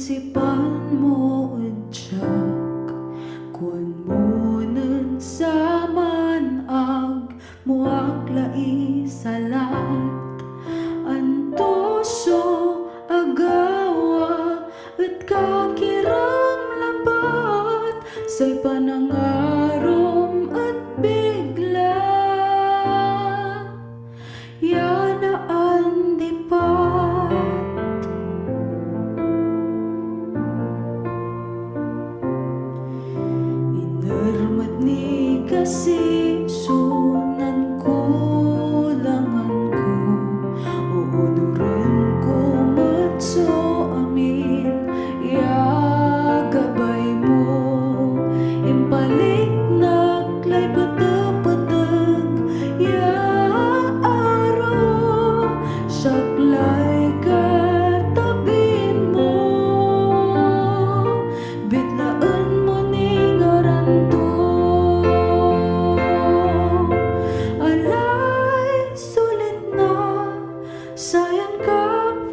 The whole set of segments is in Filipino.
sipan mo udyak kuan mo nun sa manag muak lai salat antoso agawa at kakirang labat say panangarom at bigla yanaan dipat inermat ni kasi sunan kulangan ko uunuran ko matso amin ya gabay mo impalik naglay patapatag ya aro saklay katabin mo bitlaan mo ni ngaranto alay sulit na sayan kapalaran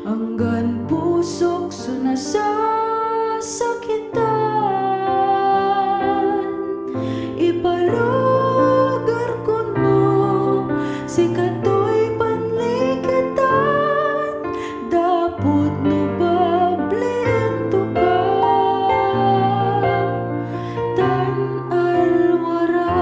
anggan pusok sunasasakitan ipalugar ko no si katoy panlikitan dapot no pabliento ka tan alwaran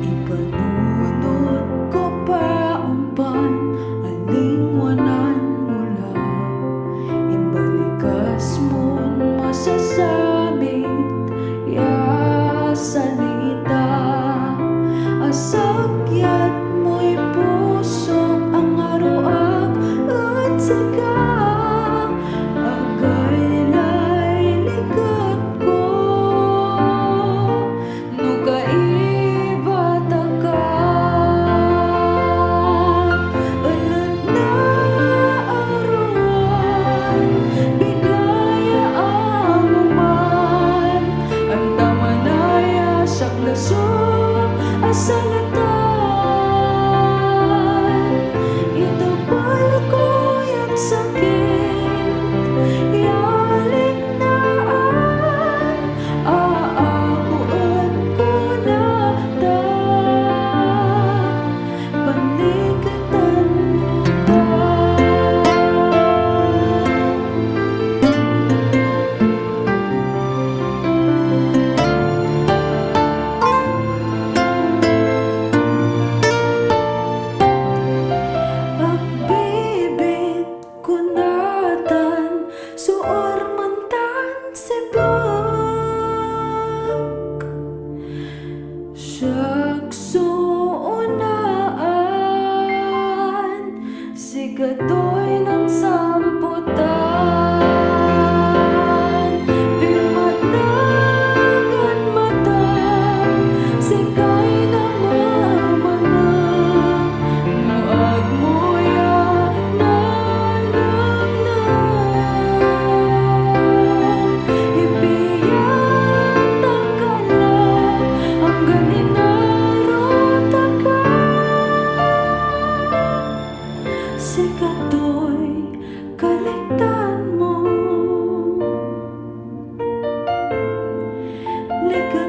ipanunod ko pa umpan alingwanan mula imbalikas mon masasamit ya salita asakyat mo'y pusok ang aruak at sika agaylay likat ko nukaibat ka ulit na aruan biglaya amuman ang tamanaya saklaso asalatan itapal ko yung sakit yalik naan aakuan ko na ta panikatan mo ta pagbibig kunatan suor mantan sibak siyak suunaan sigatoy ng samputan pimatnagan matang sikay namamanang muag moya nananang ipiyata ka na ang ganinarota ka sikatoy kaliktan mo liga